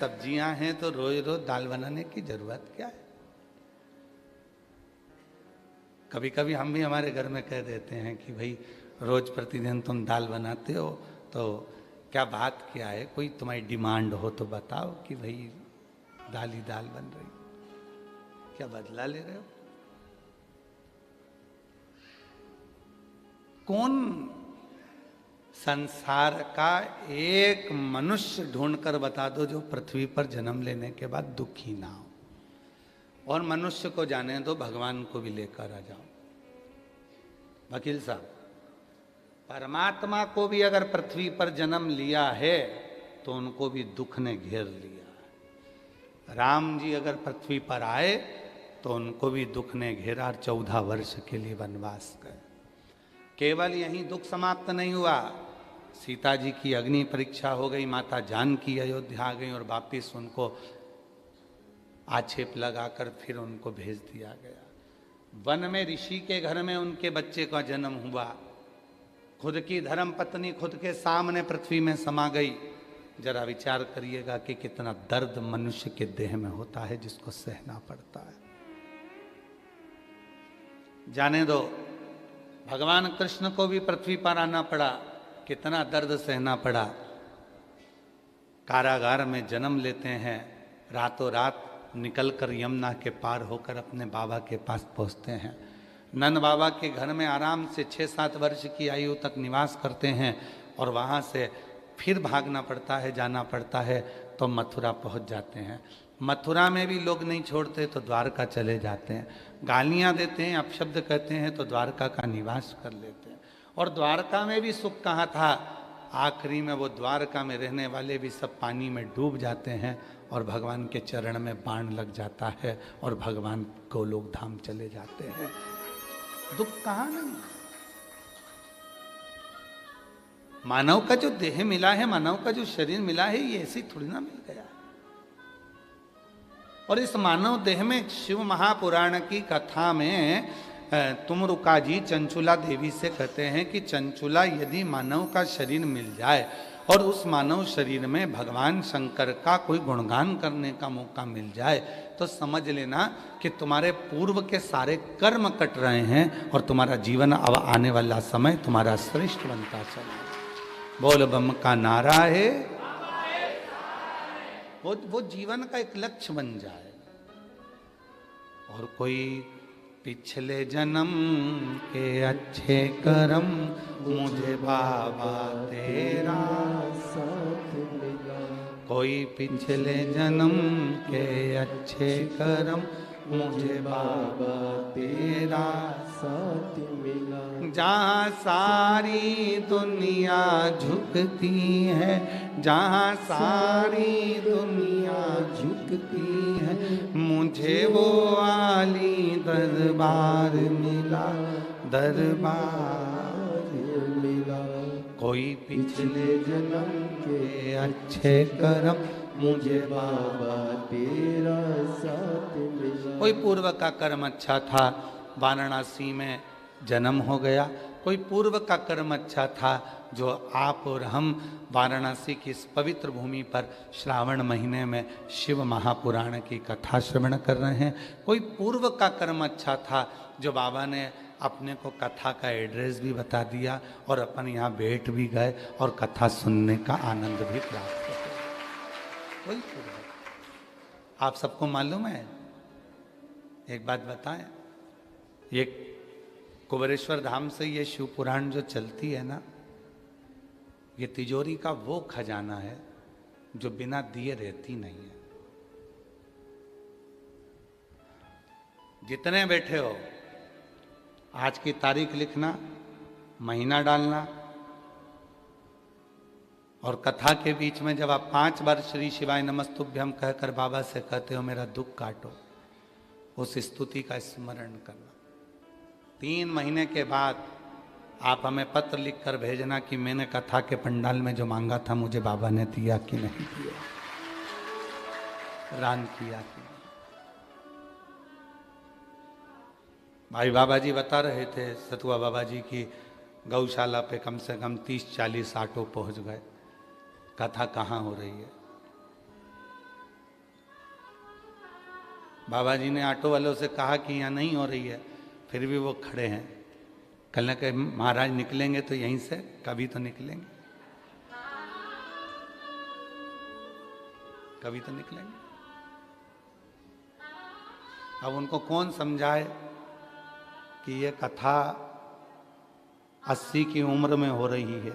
सब्जियां हैं तो रोज रोज दाल बनाने की जरूरत क्या है। कभी कभी हम भी हमारे घर में कह देते हैं कि भाई रोज प्रतिदिन तुम दाल बनाते हो तो क्या बात क्या है, कोई तुम्हारी डिमांड हो तो बताओ कि भाई दाल ही दाल बन रही, क्या बदला ले रहे हो। कौन संसार का एक मनुष्य ढूंढकर बता दो जो पृथ्वी पर जन्म लेने के बाद दुखी ना हो। और मनुष्य को जाने दो, भगवान को भी लेकर आ जाओ। वकील साहब, परमात्मा को भी अगर पृथ्वी पर जन्म लिया है तो उनको भी दुख ने घेर लिया है। राम जी अगर पृथ्वी पर आए तो उनको भी दुख ने घेरा, 14 वर्ष के लिए वनवास गए। केवल यहीं दुख समाप्त नहीं हुआ, सीता जी की अग्नि परीक्षा हो गई, माता जानकी अयोध्या आ गई और वापिस उनको आक्षेप लगाकर फिर उनको भेज दिया गया। वन में ऋषि के घर में उनके बच्चे का जन्म हुआ। खुद की धर्म पत्नी खुद के सामने पृथ्वी में समा गई। जरा विचार करिएगा कि कितना दर्द मनुष्य के देह में होता है जिसको सहना पड़ता है। जाने दो, भगवान कृष्ण को भी पृथ्वी पर आना पड़ा, कितना दर्द सहना पड़ा। कारागार में जन्म लेते हैं, रातों रात निकलकर यमुना के पार होकर अपने बाबा के पास पहुंचते हैं। नंद बाबा के घर में आराम से 6-7 वर्ष की आयु तक निवास करते हैं और वहाँ से फिर भागना पड़ता है, जाना पड़ता है, तो मथुरा पहुँच जाते हैं। मथुरा में भी लोग नहीं छोड़ते तो द्वारका चले जाते हैं। गालियाँ देते हैं, अपशब्द कहते हैं तो द्वारका का निवास कर लेते हैं। और द्वारका में भी सुख कहाँ था, आखिरी में वो द्वारका में रहने वाले भी सब पानी में डूब जाते हैं और भगवान के चरण में बाण लग जाता है और भगवान गोलोक धाम चले जाते हैं। दुख कहाँ नहीं। मानव का जो देह मिला है, मानव का जो शरीर मिला है, ये ऐसे थोड़ी ना मिल गया। और इस मानव देह में शिव महापुराण की कथा में तुमरुका जी चंचुला देवी से कहते हैं कि चंचुला, यदि मानव का शरीर मिल जाए और उस मानव शरीर में भगवान शंकर का कोई गुणगान करने का मौका मिल जाए तो समझ लेना कि तुम्हारे पूर्व के सारे कर्म कट रहे हैं और तुम्हारा जीवन अब आने वाला समय तुम्हारा श्रेष्ठ बनता चला। बोल बम का नारा है, वो जीवन का एक लक्ष्य बन जाए। और कोई पिछले जन्म के अच्छे कर्म मुझे बाबा तेरा साथ मिला। कोई पिछले जन्म के अच्छे कर्म मुझे बाबा तेरा साथ मिला। जहाँ सारी दुनिया झुकती है, जहाँ सारी दुनिया झुकती है, मुझे वो आली दरबार मिला, दरबार मिला। कोई पिछले जन्म के अच्छे कर्म मुझे बाबा तेरा साथ मिला। कोई पूर्व का कर्म अच्छा था, वाराणसी में जन्म हो गया। कोई पूर्व का कर्म अच्छा था, जो आप और हम वाराणसी की इस पवित्र भूमि पर श्रावण महीने में शिव महापुराण की कथा श्रवण कर रहे हैं। कोई पूर्व का कर्म अच्छा था, जो बाबा ने अपने को कथा का एड्रेस भी बता दिया और अपन यहाँ बैठ भी गए और कथा सुनने का आनंद भी प्राप्त हो। वही पूर्व। आप सबको मालूम है, एक बात बताएं, ये कुबेरेश्वर धाम से ये शिव पुराण जो चलती है ना, ये तिजोरी का वो खजाना है जो बिना दिए रहती नहीं है। जितने बैठे हो, आज की तारीख लिखना, महीना डालना और कथा के बीच में जब आप 5 बार श्री शिवाय नमस्तुभ्यम कहकर बाबा से कहते हो मेरा दुख काटो, उस स्तुति का स्मरण करना। 3 महीने के बाद आप हमें पत्र लिखकर भेजना कि मैंने कथा के पंडाल में जो मांगा था मुझे बाबा ने दिया कि नहीं दिया, रान किया कि नहीं। भाई बाबा जी बता रहे थे, सतुआ बाबा जी की गौशाला पे कम से कम 30-40 ऑटो पहुंच गए। कथा कहाँ हो रही है? बाबा जी ने ऑटो वालों से कहा कि यहाँ नहीं हो रही है, फिर भी वो खड़े हैं। कल न कहीं महाराज निकलेंगे तो यहीं से कभी तो निकलेंगे, कभी तो निकलेंगे। अब उनको कौन समझाए कि ये कथा 80 की उम्र में हो रही है।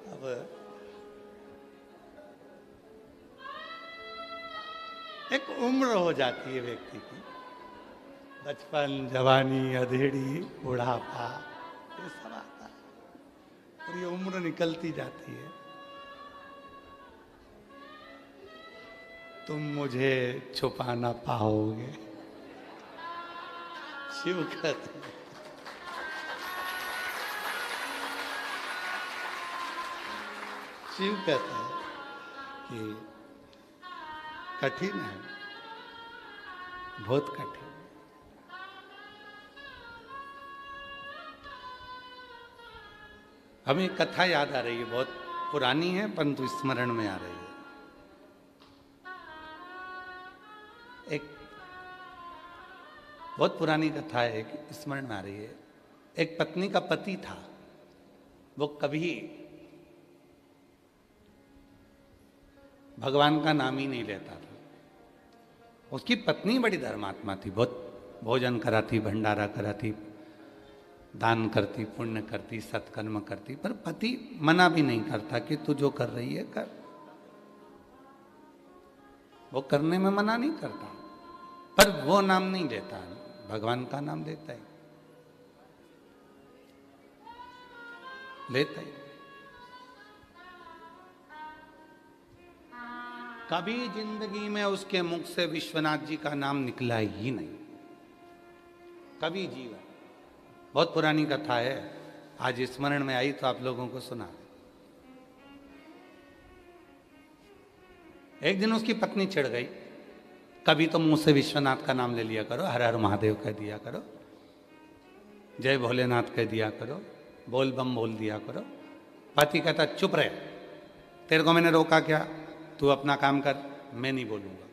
अब एक उम्र हो जाती है व्यक्ति की, बचपन, जवानी, अधेड़ी, बुढ़ापा, ये सब आता है और ये उम्र निकलती जाती है। तुम मुझे छुपा ना पाओगे, शिव कहते हैं। शिव कहते हैं कि कठिन है, बहुत कठिन। हमें कथा याद आ रही है, बहुत पुरानी है परंतु स्मरण में आ रही है। एक बहुत पुरानी कथा है, एक स्मरण में आ रही है। एक पत्नी का पति था, वो कभी भगवान का नाम ही नहीं लेता था। उसकी पत्नी बड़ी धर्मात्मा थी, बहुत भोजन कराती, भंडारा कराती, दान करती, पुण्य करती, सत्कर्म करती, पर पति मना भी नहीं करता कि तू जो कर रही है कर। वो करने में मना नहीं करता, पर वो नाम नहीं लेता, भगवान का नाम लेता है, लेता है। कभी जिंदगी में उसके मुख से विश्वनाथ जी का नाम निकला ही नहीं, कभी जीवन। बहुत पुरानी कथा है, आज स्मरण में आई तो आप लोगों को सुना दे। एक दिन उसकी पत्नी चिढ़ गई, कभी तो मुंह से विश्वनाथ का नाम ले लिया करो, हर हर महादेव कह दिया करो, जय भोलेनाथ कह दिया करो, बोल बम बोल दिया करो। पति कहता चुप रहे, तेरे को मैंने रोका क्या, तू अपना काम कर, मैं नहीं बोलूंगा,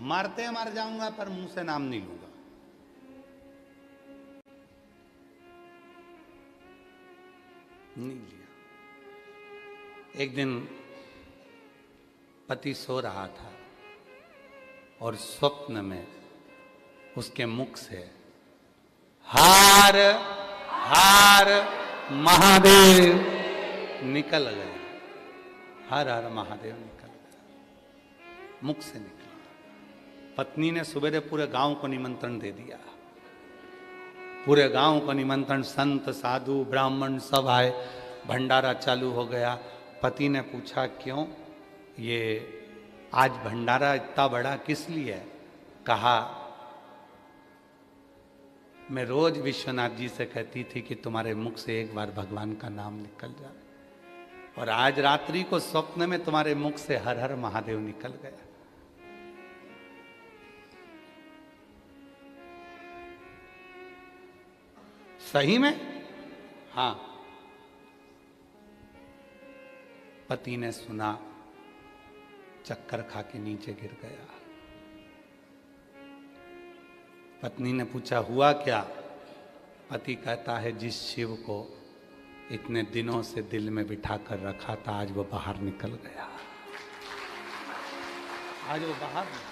मारते मर जाऊंगा पर मुंह से नाम नहीं लूंगा। नहीं लिया। एक दिन पति सो रहा था और स्वप्न में उसके मुख से हार हार महादेव निकल गया, हर हर महादेव निकल गया, मुख से निकला। पत्नी ने सवेरे पूरे गांव को निमंत्रण दे दिया, पूरे गांव को निमंत्रण, संत साधु ब्राह्मण सब आए, भंडारा चालू हो गया। पति ने पूछा क्यों ये आज भंडारा इतना बड़ा किस लिए है? कहा मैं रोज विश्वनाथ जी से कहती थी कि तुम्हारे मुख से एक बार भगवान का नाम निकल जाए, और आज रात्रि को स्वप्न में तुम्हारे मुख से हर हर महादेव निकल गया। सही में? हाँ। पति ने सुना, चक्कर खा के नीचे गिर गया। पत्नी ने पूछा हुआ क्या? पति कहता है जिस शिव को इतने दिनों से दिल में बिठा कर रखा था, आज वो बाहर निकल गया, आज वो बाहर निकल।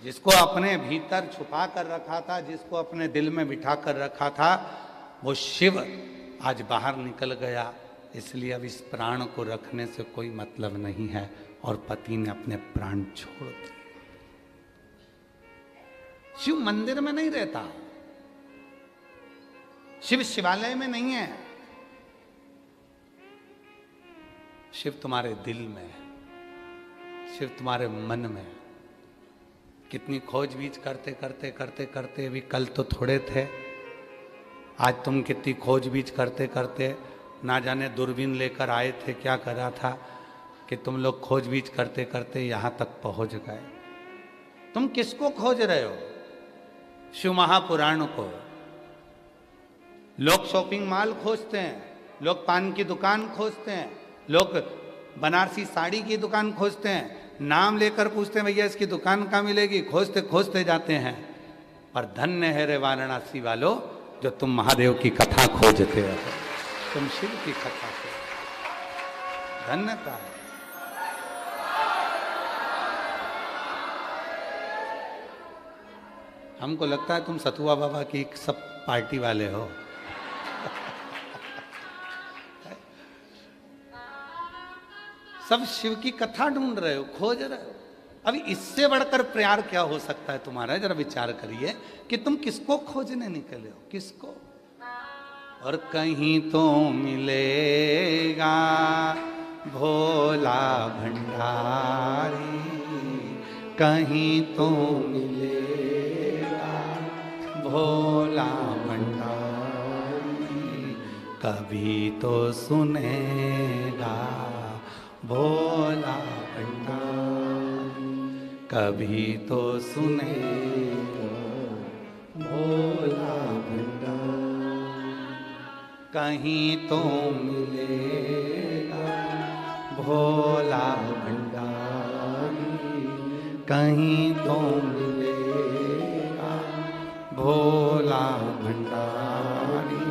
जिसको अपने भीतर छुपा कर रखा था, जिसको अपने दिल में बिठा कर रखा था, वो शिव आज बाहर निकल गया। इसलिए अब इस प्राण को रखने से कोई मतलब नहीं है, और पति ने अपने प्राण छोड़ दिए। शिव मंदिर में नहीं रहता, शिव शिवालय में नहीं है, शिव तुम्हारे दिल में है, शिव तुम्हारे मन में है। कितनी खोजबीज करते करते करते करते, भी कल तो थोड़े थे, आज तुम कितनी खोजबीज करते करते, ना जाने दूरबीन लेकर आए थे, क्या करा था कि तुम लोग खोजबीज करते करते यहां तक पहुंच गए। तुम किसको खोज रहे हो? शिव महापुराण को, लोग शॉपिंग मॉल खोजते हैं, लोग पान की दुकान खोजते हैं, लोग बनारसी साड़ी की दुकान खोजते हैं, नाम लेकर पूछते हैं भैया इसकी दुकान कहाँ मिलेगी, खोजते खोजते जाते हैं। पर धन्य है रे वाराणसी वालों जो तुम महादेव की कथा खोजते हो, तुम शिव की कथा खोजते, धन्यता है। हमको लगता है तुम सतुआ बाबा की सब पार्टी वाले हो। सब शिव की कथा ढूंढ रहे हो, खोज रहे हो। अभी इससे बढ़कर प्यार क्या हो सकता है तुम्हारा? जरा विचार करिए कि तुम किसको खोजने निकले हो, किसको? और कहीं तो मिलेगा भोला भंडारी, कहीं तो मिलेगा भोला भंडारी, कभी तो सुनेगा भोला भंडारी, कभी तो सुनेगा भोला भंडारी, कहीं तो मिलेगा भोला भंडारी, कहीं तो मिलेगा भोला भंडारी,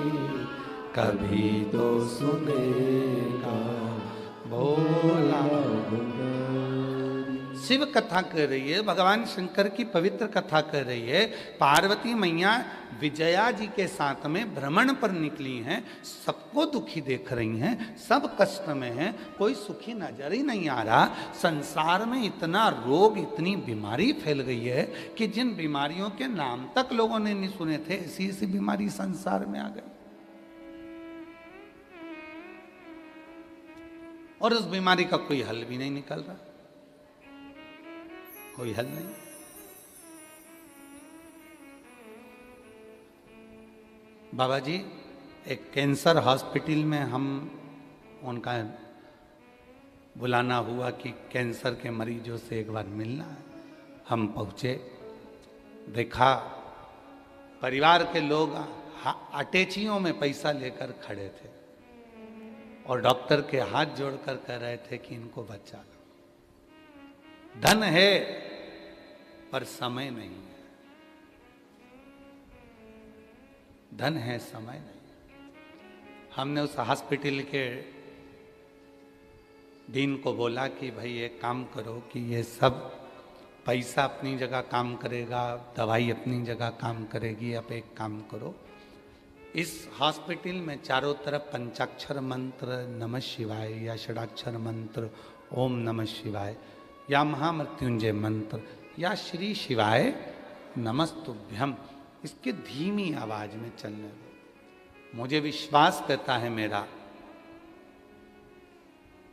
कभी तो सुनेगा भोला भंडारी। शिव कथा कर रही है, भगवान शंकर की पवित्र कथा कर रही है। पार्वती मैया विजया जी के साथ में भ्रमण पर निकली हैं, सबको दुखी देख रही हैं, सब कष्ट में हैं, कोई सुखी नजर ही नहीं आ रहा। संसार में इतना रोग, इतनी बीमारी फैल गई है कि जिन बीमारियों के नाम तक लोगों ने नहीं सुने थे, ऐसी ऐसी बीमारी संसार में आ गई। और उस बीमारी का कोई हल भी नहीं निकल रहा, कोई हल नहीं। बाबा जी, एक कैंसर हॉस्पिटल में हम उनका बुलाना हुआ कि कैंसर के मरीजों से एक बार मिलना है। हम पहुंचे, देखा परिवार के लोग अटैचियों में पैसा लेकर खड़े थे और डॉक्टर के हाथ जोड़कर कह रहे थे कि इनको बचा लो। धन है पर समय नहीं है, धन है समय नहीं। हमने उस हॉस्पिटल के डीन को बोला कि भाई एक काम करो कि ये सब पैसा अपनी जगह काम करेगा, दवाई अपनी जगह काम करेगी, अब एक काम करो, इस हॉस्पिटल में चारों तरफ पंचाक्षर मंत्र नमः शिवाय या षडाक्षर मंत्र ओम नमः शिवाय या महामृत्युंजय मंत्र या श्री शिवाय नमस्तुभ्यम, इसके धीमी आवाज में चलने दो। मुझे विश्वास करता है मेरा,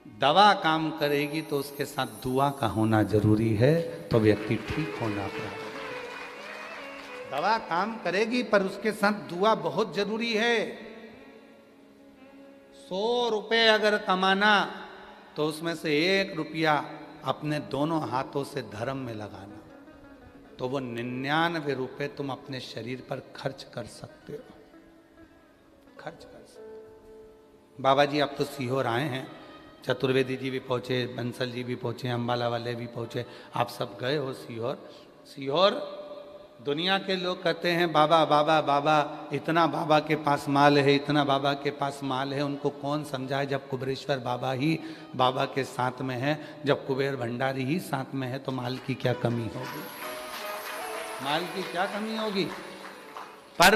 दवा काम करेगी तो उसके साथ दुआ का होना जरूरी है, तो व्यक्ति ठीक होना पड़ेगा। दवा काम करेगी पर उसके साथ दुआ बहुत जरूरी है। 100 रुपए अगर कमाना तो उसमें से 1 रुपया अपने दोनों हाथों से धर्म में लगाना, तो वो 99 रुपए तुम अपने शरीर पर खर्च कर सकते हो, खर्च कर सकते हो। बाबा जी आप तो सीहोर आए हैं, चतुर्वेदी जी भी पहुंचे, बंसल जी भी पहुंचे, अम्बाला वाले भी पहुंचे, आप सब गए हो सीहोर। सीहोर दुनिया के लोग कहते हैं बाबा बाबा बाबा, इतना बाबा के पास माल है, इतना बाबा के पास माल है। उनको कौन समझाए जब कुबेरेश्वर बाबा ही बाबा के साथ में है, जब कुबेर भंडारी ही साथ में है, तो माल की क्या कमी होगी, माल की क्या कमी होगी। पर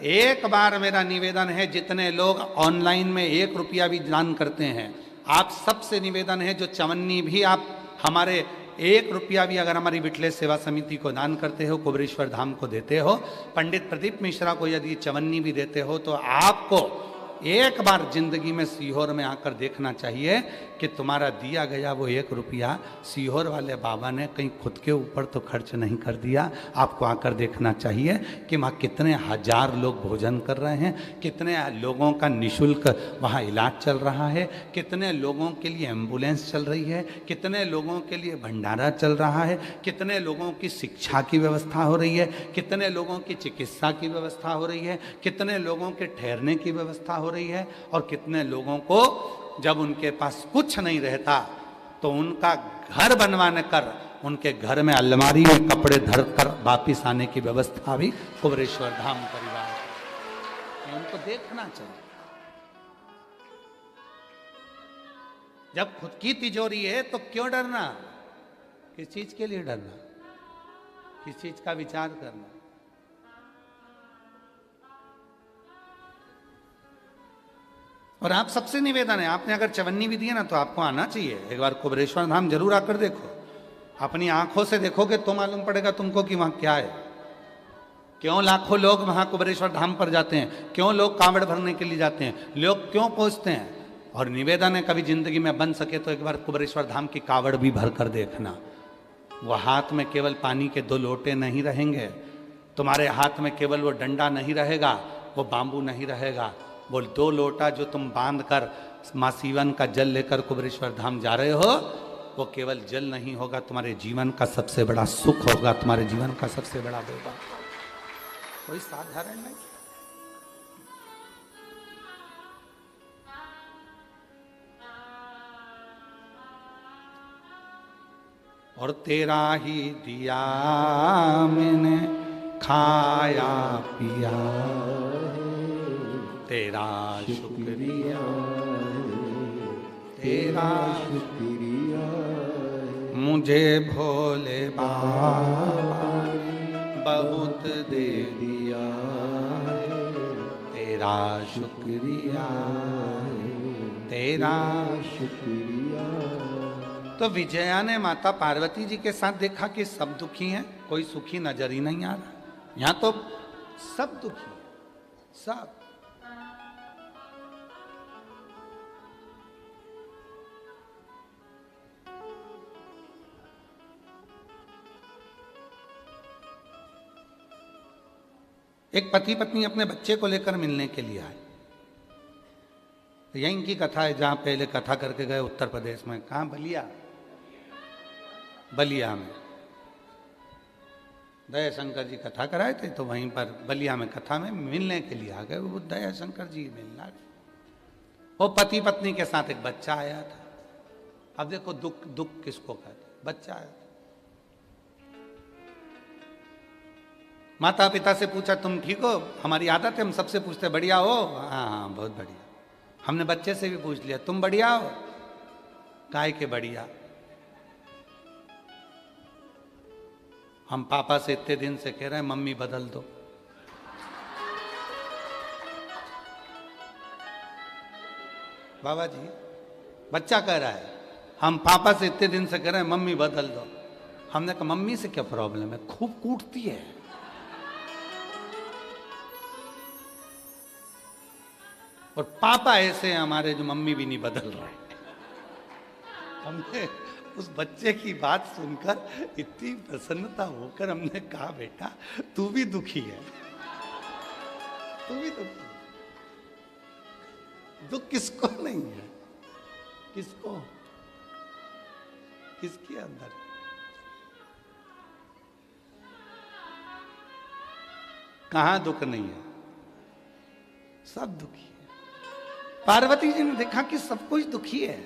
एक बार मेरा निवेदन है, जितने लोग ऑनलाइन में 1 रुपया भी दान करते हैं, आप सबसे निवेदन है, जो चवन्नी भी आप हमारे 1 रुपया भी अगर हमारी विठलेश सेवा समिति को दान करते हो, कुबेरेश्वर धाम को देते हो, पंडित प्रदीप मिश्रा को यदि चवन्नी भी देते हो, तो आपको एक बार जिंदगी में सीहोर में आकर देखना चाहिए कि तुम्हारा दिया गया वो 1 रुपया सीहोर वाले बाबा ने कहीं खुद के ऊपर तो खर्च नहीं कर दिया। आपको आकर देखना चाहिए कि वहाँ कितने हजार लोग भोजन कर रहे हैं, कितने लोगों का निःशुल्क वहाँ इलाज चल रहा है, कितने लोगों के लिए एम्बुलेंस चल रही है, कितने लोगों के लिए भंडारा चल रहा है, कितने लोगों की शिक्षा की व्यवस्था हो रही है, कितने लोगों की चिकित्सा की व्यवस्था हो रही है, कितने लोगों के ठहरने की व्यवस्था हो रही है, और कितने लोगों को जब उनके पास कुछ नहीं रहता तो उनका घर बनवाने कर उनके घर में अलमारी में कपड़े धर कर वापिस आने की व्यवस्था भी कुबरेश्वर धाम परिवार है। उनको देखना चाहिए। जब खुद की तिजोरी है तो क्यों डरना? किस चीज के लिए डरना? किस चीज का विचार करना? और आप सबसे निवेदन है, आपने अगर चवन्नी भी दी है ना तो आपको आना चाहिए, एक बार कुबरेश्वर धाम जरूर आकर देखो, अपनी आंखों से देखोगे तो मालूम पड़ेगा तुमको कि वहां क्या है। क्यों लाखों लोग वहां कुबरेश्वर धाम पर जाते हैं, क्यों लोग कांवड़ भरने के लिए जाते हैं, लोग क्यों पहुंचते हैं। और निवेदन है कभी जिंदगी में बन सके तो एक बार कुबरेश्वर धाम की कावड़ भी भर कर देखना। वह हाथ में केवल पानी के 2 लोटे नहीं रहेंगे, तुम्हारे हाथ में केवल वो डंडा नहीं रहेगा, वो बांबू नहीं रहेगा, वो 2 लोटा जो तुम बांध कर माँ सीवन का जल लेकर कुबरेश्वर धाम जा रहे हो, वो केवल जल नहीं होगा, तुम्हारे जीवन का सबसे बड़ा सुख होगा, तुम्हारे जीवन का सबसे बड़ा होगा। कोई साधारण नहीं। और तेरा ही दिया मैंने खाया पिया, तेरा शुक्रिया, तेरा शुक्रिया, मुझे भोले बाबा बहुत दे दिया, तेरा शुक्रिया, तेरा शुक्रिया। तो विजया ने माता पार्वती जी के साथ देखा कि सब दुखी हैं, कोई सुखी नजर ही नहीं आ रहा। यहां तो सब दुखी, सब। एक पति पत्नी अपने बच्चे को लेकर मिलने के लिए आए। तो यही की कथा है, जहां पहले कथा करके गए उत्तर प्रदेश में, कहाँ? बलिया, बलिया में दया शंकर जी कथा कराए थे, तो वहीं पर बलिया में कथा में मिलने के लिए आ गए। वो दया शंकर जी मिलना, वो पति पत्नी के साथ एक बच्चा आया था। अब देखो दुख, दुख किसको कहते? बच्चा आया था। माता पिता से पूछा तुम ठीक हो? हमारी आदत है, हम सबसे पूछते बढ़िया हो? हाँ हाँ बहुत बढ़िया। हमने बच्चे से भी पूछ लिया तुम बढ़िया हो? काय के बढ़िया? हम पापा से इतने दिन से कह रहे हैं मम्मी बदल दो। बाबा जी, बच्चा कह रहा है हम पापा से इतने दिन से कह रहे हैं मम्मी बदल दो। हमने कहा मम्मी से क्या प्रॉब्लम है? खूब कूटती है। और पापा ऐसे हैं हमारे जो मम्मी भी नहीं बदल रहे। हमने उस बच्चे की बात सुनकर इतनी प्रसन्नता होकर हमने कहा बेटा तू भी दुखी है, तू भी दुखी है। दुख किसको नहीं है? किसको? किसके अंदर? कहां दुख नहीं है? सब दुखी है। पार्वती जी ने देखा कि सब कुछ दुखी है।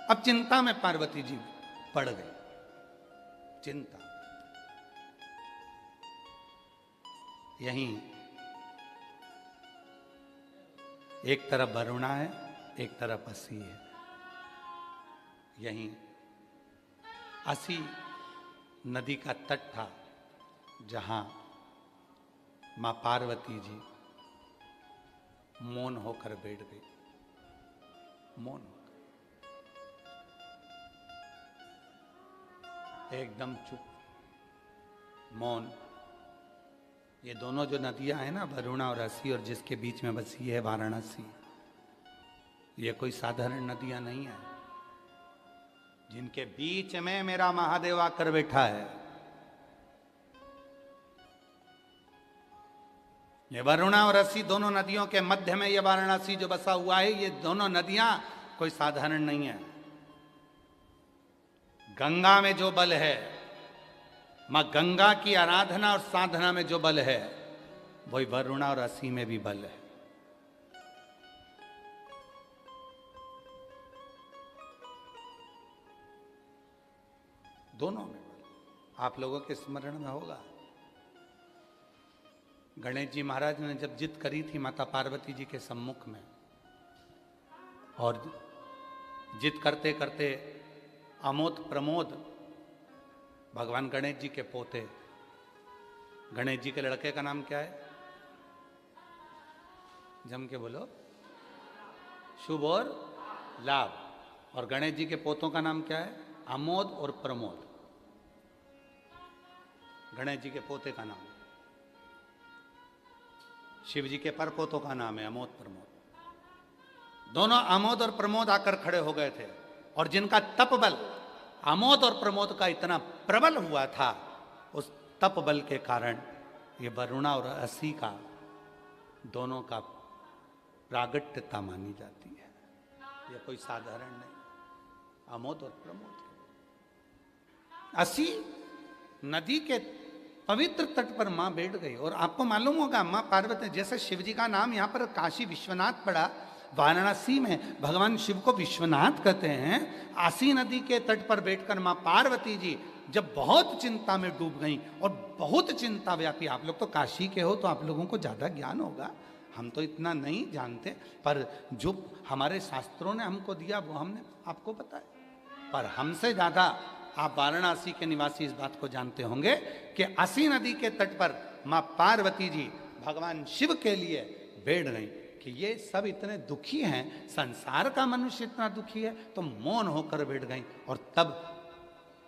अब चिंता में पार्वती जी पड़ गई, चिंता। यहीं एक तरफ वरुणा है, एक तरफ असी है। यहीं असी नदी का तट था जहां मां पार्वती जी मौन होकर बैठ गई, मौन होकर, एकदम चुप, मौन। ये दोनों जो नदियां हैं ना, वरुणा और असी, और जिसके बीच में बसी है वाराणसी, ये कोई साधारण नदियां नहीं है। जिनके बीच में मेरा महादेव आकर बैठा है, ये वरुणा और असी दोनों नदियों के मध्य में ये वाराणसी जो बसा हुआ है, ये दोनों नदियां कोई साधारण नहीं है। गंगा में जो बल है, मां गंगा की आराधना और साधना में जो बल है, वही वरुणा और असी में भी बल है। दोनों में बल। आप लोगों के स्मरण में होगा, गणेश जी महाराज ने जब जिद करी थी माता पार्वती जी के सम्मुख में, और जिद करते करते अमोद प्रमोद भगवान गणेश जी के पोते, गणेश जी के लड़के का नाम क्या है? जम के बोलो। शुभ और लाभ। और गणेश जी के पोतों का नाम क्या है? अमोद और प्रमोद। गणेश जी के पोते का नाम। शिव जी के परपोतों का नाम है अमोद प्रमोद। दोनों अमोद और प्रमोद आकर खड़े हो गए थे, और जिनका तप बल अमोद और प्रमोद का इतना प्रबल हुआ था, उस तप बल के कारण ये वरुणा और असी का दोनों का प्रागट्यता मानी जाती है। ये कोई साधारण नहीं, अमोद और प्रमोद। असी नदी के पवित्र तट पर मां बैठ गई। और आपको मालूम होगा, मां पार्वती, जैसे शिव जी का नाम यहाँ पर काशी विश्वनाथ पड़ा, वाराणसी में भगवान शिव को विश्वनाथ कहते हैं। आसी नदी के तट पर बैठकर मां पार्वती जी जब बहुत चिंता में डूब गई, और बहुत चिंता व्यापी, आप लोग तो काशी के हो तो आप लोगों को ज्यादा ज्ञान होगा, हम तो इतना नहीं जानते, पर जो हमारे शास्त्रों ने हमको दिया वो हमने आपको बताया। पर हमसे ज्यादा आप वाराणसी के निवासी इस बात को जानते होंगे कि असी नदी के तट पर मां पार्वती जी भगवान शिव के लिए बैठ गई कि ये सब इतने दुखी हैं, संसार का मनुष्य इतना दुखी है, तो मौन होकर बैठ गई। और तब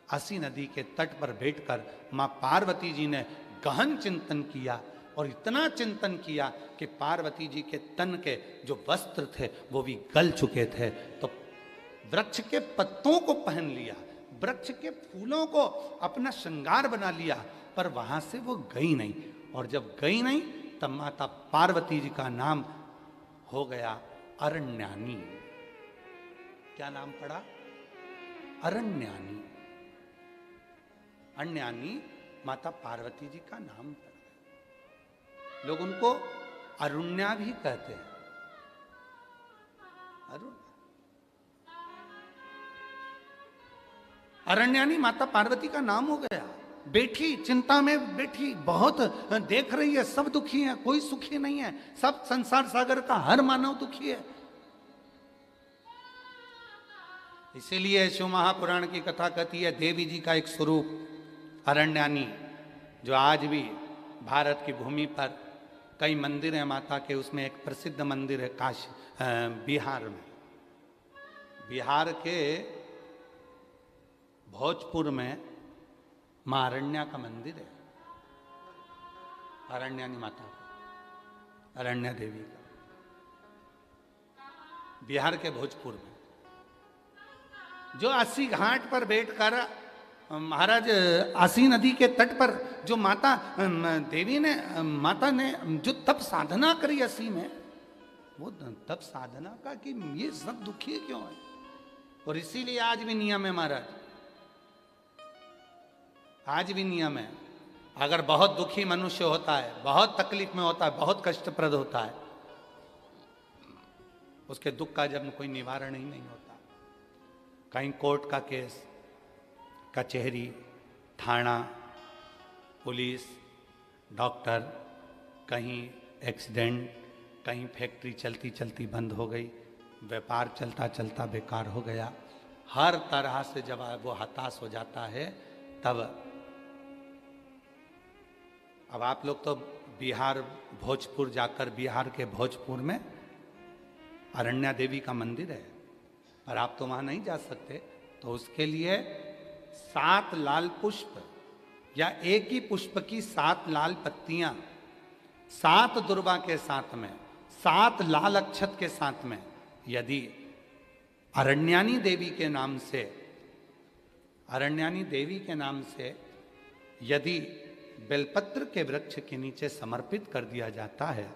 असी नदी के तट पर बैठकर मां पार्वती जी ने गहन चिंतन किया, और इतना चिंतन किया कि पार्वती जी के तन के जो वस्त्र थे वो भी गल चुके थे, तो वृक्ष के पत्तों को पहन लिया, वृक्ष के फूलों को अपना श्रृंगार बना लिया, पर वहां से वो गई नहीं। और जब गई नहीं, तब माता पार्वती जी का नाम हो गया अरण्यानी। क्या नाम पड़ा? अरण्यानी। अरण्यानी माता पार्वती जी का नाम पड़ा। लोग उनको अरुण्या भी कहते हैं। अरुण अरण्यानी माता पार्वती का नाम हो गया। बैठी, चिंता में बैठी, बहुत देख रही है, सब दुखी है, कोई सुखी नहीं है, सब संसार सागर का हर मानव दुखी है। इसीलिए शिव महापुराण की कथा कहती है, देवी जी का एक स्वरूप अरण्यानी, जो आज भी भारत की भूमि पर कई मंदिर हैं माता के, उसमें एक प्रसिद्ध मंदिर है काशी, बिहार में, बिहार के भोजपुर में मां अरण्या का मंदिर है। अरण्यानी माता का, अरण्या देवी का, बिहार के भोजपुर में, जो अस्सी घाट पर बैठकर महाराज आसी नदी के तट पर जो माता देवी ने, माता ने जो तप साधना करी अस्सी में, वो तप साधना का कि ये सब दुखी क्यों है। और इसीलिए आज भी नियम है महाराज, आज भी नियम है, अगर बहुत दुखी मनुष्य होता है, बहुत तकलीफ में होता है, बहुत कष्टप्रद होता है, उसके दुख का जब कोई निवारण ही नहीं होता, कहीं कोर्ट का केस, कचहरी, थाना, पुलिस, डॉक्टर, कहीं एक्सीडेंट, कहीं फैक्ट्री चलती चलती बंद हो गई, व्यापार चलता चलता बेकार हो गया, हर तरह से जब वो हताश हो जाता है, तब अब आप लोग तो बिहार भोजपुर जाकर, बिहार के भोजपुर में अरण्या देवी का मंदिर है, पर आप तो वहां नहीं जा सकते, तो उसके लिए 7 लाल पुष्प या एक ही पुष्प की 7 लाल पत्तियां 7 दुर्वा के साथ में, 7 लाल अक्षत के साथ में यदि अरण्यानी देवी के नाम से, अरण्यानी देवी के नाम से यदि बेलपत्र के वृक्ष के नीचे समर्पित कर दिया जाता है,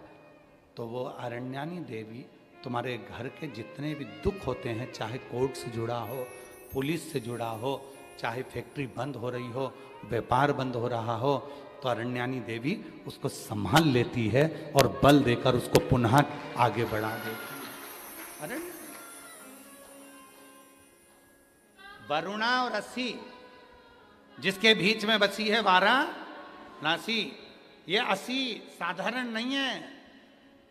तो वो अरण्यानी देवी तुम्हारे घर के जितने भी दुख होते हैं, चाहे कोर्ट से जुड़ा हो, पुलिस से जुड़ा हो, चाहे फैक्ट्री बंद हो रही हो, व्यापार बंद हो रहा हो, तो अरण्यानी देवी उसको संभाल लेती है और बल देकर उसको पुनः आगे बढ़ा देती है। वरुणा और असी जिसके बीच में बसी है वाराणसी, ये असी साधारण नहीं है,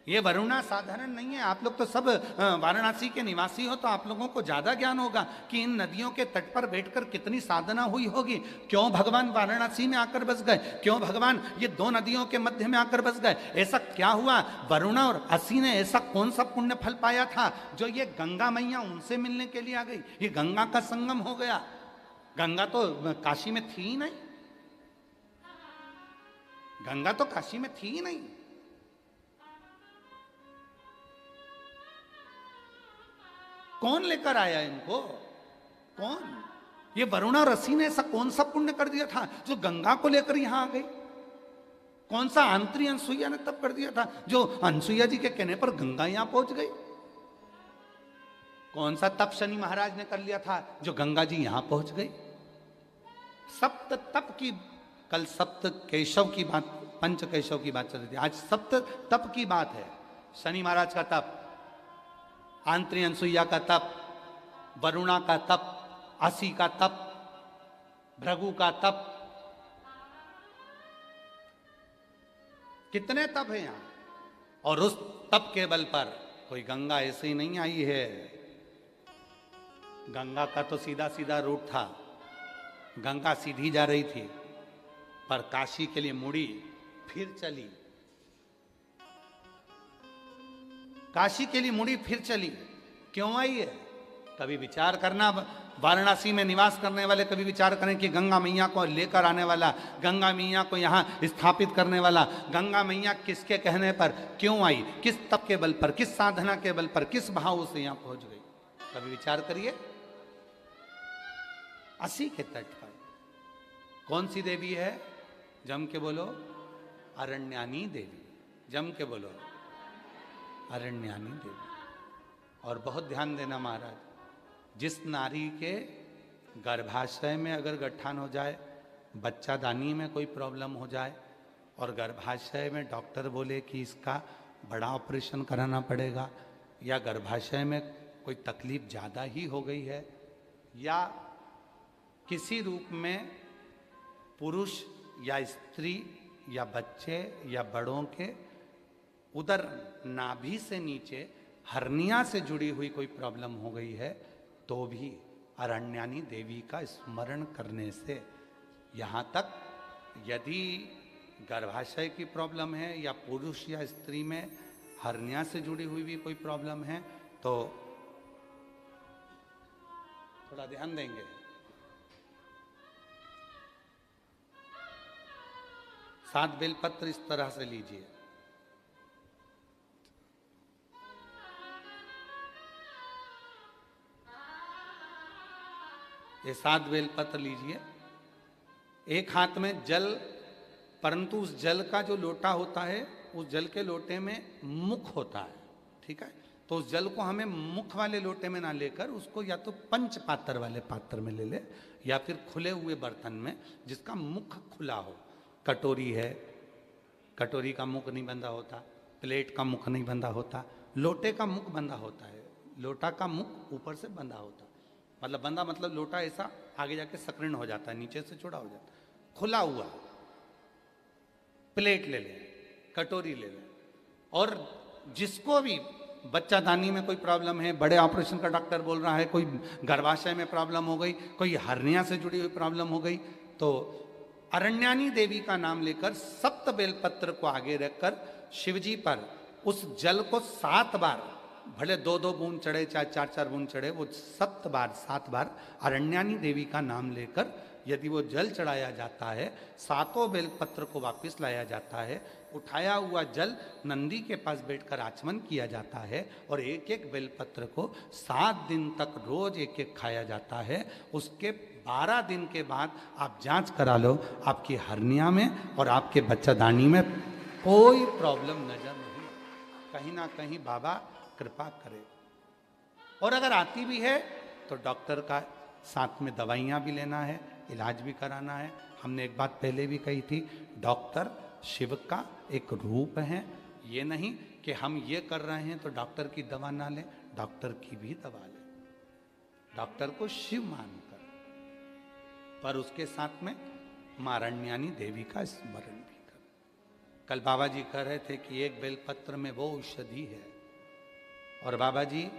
ये वरुणा साधारण नहीं है। आप लोग तो सब वाराणसी के निवासी हो, तो आप लोगों को ज्यादा ज्ञान होगा कि इन नदियों के तट पर बैठकर कितनी साधना हुई होगी। क्यों भगवान वाराणसी में आकर बस गए, क्यों भगवान ये 2 नदियों के मध्य में आकर बस गए, ऐसा क्या हुआ? वरुणा और असी ने ऐसा कौन सा पुण्य फल पाया था जो ये गंगा मैया उनसे मिलने के लिए आ गई, ये गंगा का संगम हो गया। गंगा तो काशी में थी ही नहीं, गंगा तो काशी में थी ही नहीं। कौन लेकर आया इनको? कौन? ये वरुणा और असी ने ऐसा कौन सा पुण्य कर दिया था जो गंगा को लेकर यहां आ गई? कौन सा आंतरी अनसुईया ने तब कर दिया था जो अनसुईया जी के कहने पर गंगा यहां पहुंच गई? कौन सा तप शनि महाराज ने कर लिया था जो गंगा जी यहां पहुंच गई? सप्त तप की, कल सप्त केशव की बात, पंच केशव की बात चल रही थी, आज सप्त तप की बात है। शनि महाराज का तप, आंतरी अनसुईया का तप, वरुणा का तप, असी का तप, भृगु का तप, कितने तप हैं यहां। और उस तप के बल पर कोई गंगा ऐसे ही नहीं आई है। गंगा का तो सीधा सीधा रूट था, गंगा सीधी जा रही थी, पर काशी के लिए मुड़ी फिर चली, काशी के लिए मुड़ी फिर चली। क्यों आई है? कभी विचार करना, वाराणसी में निवास करने वाले कभी विचार करें कि गंगा मैया को लेकर आने वाला, गंगा मैया को यहाँ स्थापित करने वाला, गंगा मैया किसके कहने पर क्यों आई, किस तप के बल पर, किस साधना के बल पर, किस भाव से यहाँ पहुंच गई? कभी विचार करिए। असी के तट पर कौन सी देवी है? जम के बोलो, अरण्यानी देवी। जम के बोलो, अरण्यानी देवी। और बहुत ध्यान देना महाराज, जिस नारी के गर्भाशय में अगर गट्ठान हो जाए, बच्चा दानी में कोई प्रॉब्लम हो जाए और गर्भाशय में डॉक्टर बोले कि इसका बड़ा ऑपरेशन कराना पड़ेगा, या गर्भाशय में कोई तकलीफ ज़्यादा ही हो गई है, या किसी रूप में पुरुष या स्त्री या बच्चे या बड़ों के उधर नाभि से नीचे हर्निया से जुड़ी हुई कोई प्रॉब्लम हो गई है, तो भी अरण्यानी देवी का स्मरण करने से, यहाँ तक यदि गर्भाशय की प्रॉब्लम है या पुरुष या स्त्री में हर्निया से जुड़ी हुई भी कोई प्रॉब्लम है, तो थोड़ा ध्यान देंगे। सात बेलपत्र इस तरह से लीजिए, ये 7 बेलपत्र लीजिए। एक हाथ में जल, परंतु उस जल का जो लोटा होता है, उस जल के लोटे में मुख होता है, ठीक है? तो उस जल को हमें मुख वाले लोटे में ना लेकर उसको या तो पंच पात्र वाले पात्र में ले ले, या फिर खुले हुए बर्तन में जिसका मुख खुला हो। कटोरी है, कटोरी का मुख नहीं बंधा होता, प्लेट का मुख नहीं बंधा होता, लोटे का मुख बंधा होता है। लोटा का मुख ऊपर से बंधा होता, मतलब बंधा मतलब लोटा ऐसा आगे जाके सक्रिण हो जाता है, नीचे से चौड़ा हो जाता है। खुला हुआ प्लेट ले ले, कटोरी ले ले। और जिसको भी बच्चा दानी में कोई प्रॉब्लम है, बड़े ऑपरेशन का डॉक्टर बोल रहा है, कोई गर्भाशय में प्रॉब्लम हो गई, कोई हर्निया से जुड़ी हुई प्रॉब्लम हो गई, तो अरण्यानी देवी का नाम लेकर 7 बेलपत्र को आगे रखकर शिवजी पर उस जल को 7 बार, भले 2-2 बूंद चढ़े चाहे 4-4 बूंद चढ़े, वो 7 बार अरण्यानी देवी का नाम लेकर यदि वो जल चढ़ाया जाता है, 7 बेलपत्र को वापस लाया जाता है, उठाया हुआ जल नंदी के पास बैठकर आचमन किया जाता है और एक एक बेलपत्र को 7 दिन तक रोज एक एक खाया जाता है। उसके 12 दिन के बाद आप जांच करा लो, आपकी हर्निया में और आपके बच्चादानी में कोई प्रॉब्लम नजर नहीं, कहीं ना कहीं बाबा कृपा करे। और अगर आती भी है तो डॉक्टर का साथ में दवाइयाँ भी लेना है, इलाज भी कराना है। हमने एक बात पहले भी कही थी, डॉक्टर शिव का एक रूप है। ये नहीं कि हम ये कर रहे हैं तो डॉक्टर की दवा ना लें, डॉक्टर की भी दवा लें, डॉक्टर को शिव मानकर, पर उसके साथ में मारण्यानी देवी का स्मरण भी कर। कल बाबा जी कह रहे थे कि एक बेलपत्र में वो औषधि है, और बाबा जी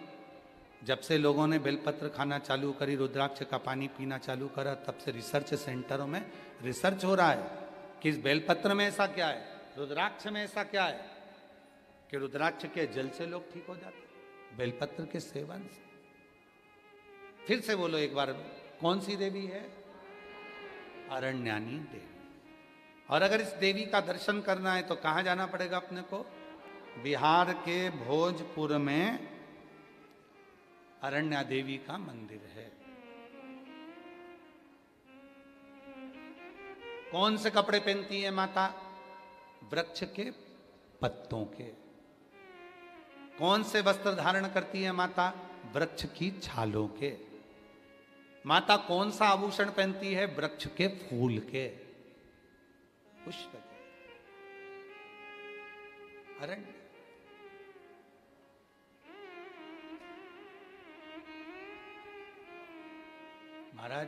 जब से लोगों ने बेलपत्र खाना चालू करी, रुद्राक्ष का पानी पीना चालू करा, तब से रिसर्च सेंटरों में रिसर्च हो रहा है कि इस बेलपत्र में ऐसा क्या है, रुद्राक्ष में ऐसा क्या है कि रुद्राक्ष के जल से लोग ठीक हो जाते हैं, बेलपत्र के सेवन से। फिर से बोलो एक बार, कौन सी देवी है? अरण्यानी देवी। और अगर इस देवी का दर्शन करना है तो कहां जाना पड़ेगा अपने को? बिहार के भोजपुर में अरण्या देवी का मंदिर है। कौन से कपड़े पहनती है माता? वृक्ष के पत्तों के। कौन से वस्त्र धारण करती है माता? वृक्ष की छालों के। माता कौन सा आभूषण पहनती है? वृक्ष के फूल के, पुष्प के। अरण्य महाराज,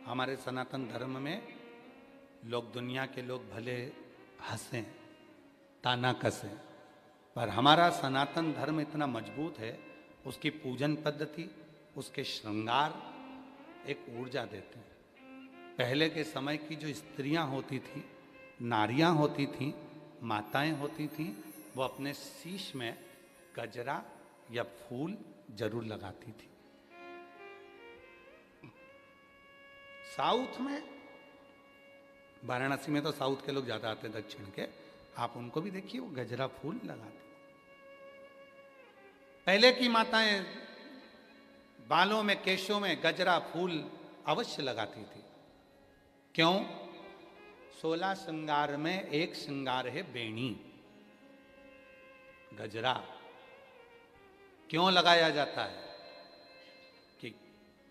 हमारे सनातन धर्म में लोग, दुनिया के लोग भले हंसें, ताना कसें, पर हमारा सनातन धर्म इतना मजबूत है, उसकी पूजन पद्धति, उसके श्रृंगार एक ऊर्जा देते हैं। पहले के समय की जो स्त्रियां होती थी, नारियां होती थीं, माताएं होती थीं, वो अपने शीश में गजरा या फूल जरूर लगाती थी। साउथ में, वाराणसी में तो साउथ के लोग ज्यादा आते हैं, दक्षिण के, आप उनको भी देखिए, वो गजरा फूल लगाते। पहले की माताएं बालों में, केशों में गजरा फूल अवश्य लगाती थी। क्यों? 16 श्रृंगार में एक श्रृंगार है बेणी, गजरा। क्यों लगाया जाता है? कि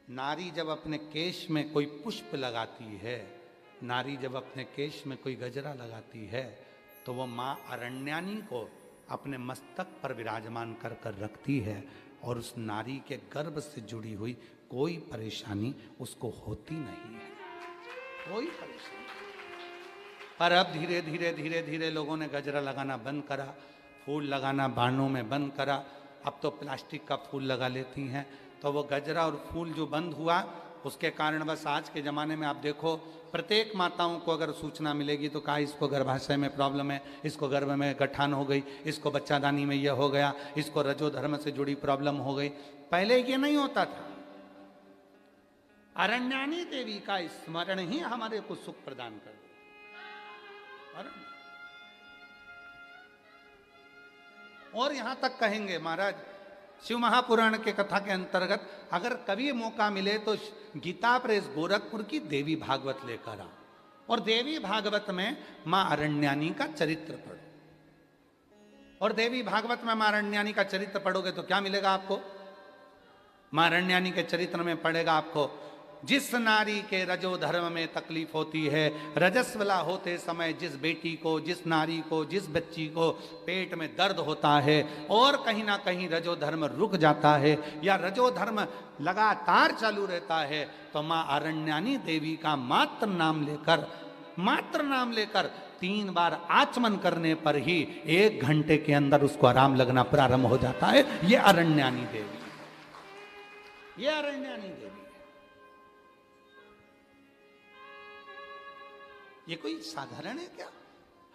नारी जब अपने केश में कोई पुष्प लगाती है, नारी जब अपने केश में कोई गजरा लगाती है, तो वो माँ अरण्यानी को अपने मस्तक पर विराजमान कर कर रखती है, और उस नारी के गर्भ से जुड़ी हुई कोई परेशानी उसको होती नहीं है, कोई परेशानी। पर अब धीरे धीरे धीरे धीरे लोगों ने गजरा लगाना बंद करा, फूल लगाना बाणों में बंद करा। अब तो प्लास्टिक का फूल लगा लेती हैं। तो वो गजरा और फूल जो बंद हुआ, उसके कारण बस आज के ज़माने में आप देखो, प्रत्येक माताओं को अगर सूचना मिलेगी तो कहा इसको गर्भाशय में प्रॉब्लम है, इसको गर्भ में गठान हो गई, इसको बच्चादानी में यह हो गया, इसको रजो धर्म से जुड़ी प्रॉब्लम हो गई। पहले ये नहीं होता था। अरण्यानी देवी का स्मरण ही हमारे को सुख प्रदान कर। और यहां तक कहेंगे महाराज, शिव महापुराण के कथा के अंतर्गत अगर कभी मौका मिले तो गीता प्रेस गोरखपुर की देवी भागवत लेकर आओ, और देवी भागवत में मां अरण्यानी का चरित्र पढ़ो। और देवी भागवत में मां अरण्यानी का चरित्र पढ़ोगे तो क्या मिलेगा आपको? मां अरण्यानी के चरित्र में पढ़ेगा आपको, जिस नारी के रजो धर्म में तकलीफ होती है, रजस्वला होते समय जिस बेटी को, जिस नारी को, जिस बच्ची को पेट में दर्द होता है, और कहीं ना कहीं रजो धर्म रुक जाता है या रजो धर्म लगातार चालू रहता है, तो मां अरण्यानी देवी का मात्र नाम लेकर 3 बार आचमन करने पर ही 1 घंटे के अंदर उसको आराम लगना प्रारंभ हो जाता है। ये अरण्यानी देवी, ये अरण्यानी देवी। ये कोई साधारण है क्या?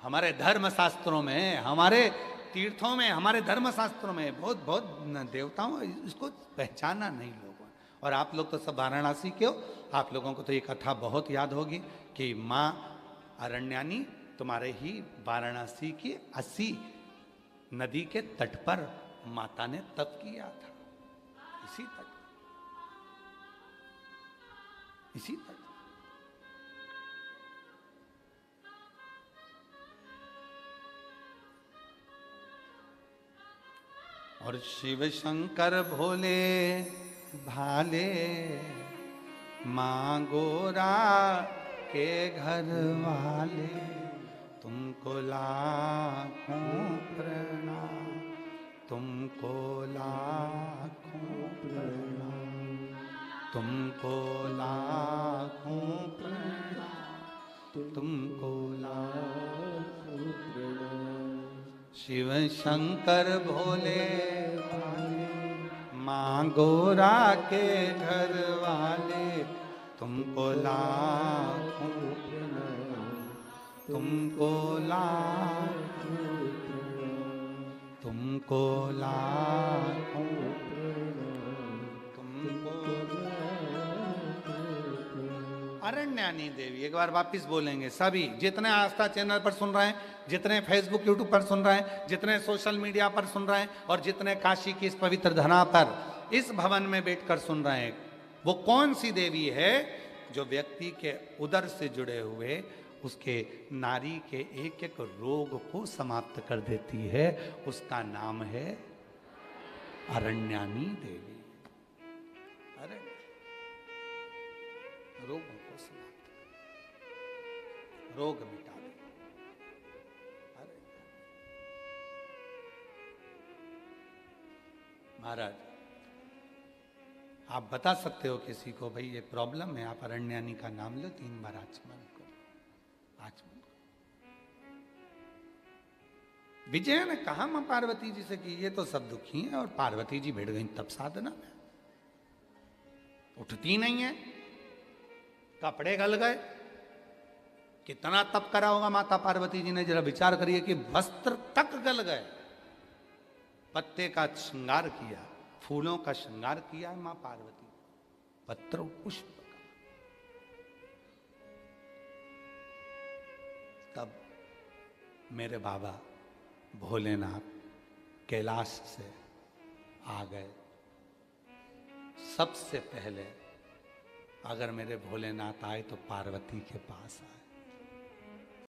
हमारे धर्म शास्त्रों में, हमारे तीर्थों में, हमारे धर्म शास्त्रों में बहुत बहुत देवताओं, इसको पहचाना नहीं लोगों ने। और आप लोग तो सब वाराणसी के हो, आप लोगों को तो ये कथा बहुत याद होगी कि माँ अरण्यानी तुम्हारे ही वाराणसी की 80 नदी के तट पर माता ने तप किया था, इसी तट, इसी तट। और शिव शंकर भोले भाले माँ गोरा के घर वाले, तुमको लाखों प्रणाम, तुमको लाखों प्रणाम, तुमको लाखों प्रणाम, तुमको लाखों प्रणाम। शिव शंकर भोले माँ गोरा के घर वाले, तुमको लाखों प्रणाम, तुमको लाखों प्रणाम, तुमको लाखों प्रणाम, तुमको अरण्यानी देवी। एक बार वापिस बोलेंगे सभी, जितने आस्था चैनल पर सुन रहे हैं, जितने फेसबुक यूट्यूब पर सुन रहे हैं, जितने सोशल मीडिया पर सुन रहे हैं, और जितने काशी की इस पवित्र धरा पर इस भवन में बैठकर सुन रहे हैं, वो कौन सी देवी है जो व्यक्ति के उदर से जुड़े हुए उसके नारी के एक एक रोग को समाप्त कर देती है? उसका नाम है अरण्यानी देवी। अरे रोगों को समाप्त कर, रोग मिटा दे। अरे महाराज, आप बता सकते हो किसी को, भाई ये प्रॉब्लम है, आप अरण्यानी का नाम लो, 3 बार आचमन करो, आचमन करो। विजय ने कहा मां पार्वती जी से कि ये तो सब दुखी हैं, और पार्वती जी भिड़ गई तप साधना में, उठती नहीं है, कपड़े गल गए। कितना तप करा होगा माता पार्वती जी ने, जरा विचार करिए कि वस्त्र तक गल गए। पत्ते का श्रृंगार किया, फूलों का श्रृंगार किया मां पार्वती, पत्र पुष्प का। तब मेरे बाबा भोलेनाथ कैलाश से आ गए। सबसे पहले अगर मेरे भोलेनाथ आए तो पार्वती के पास आए।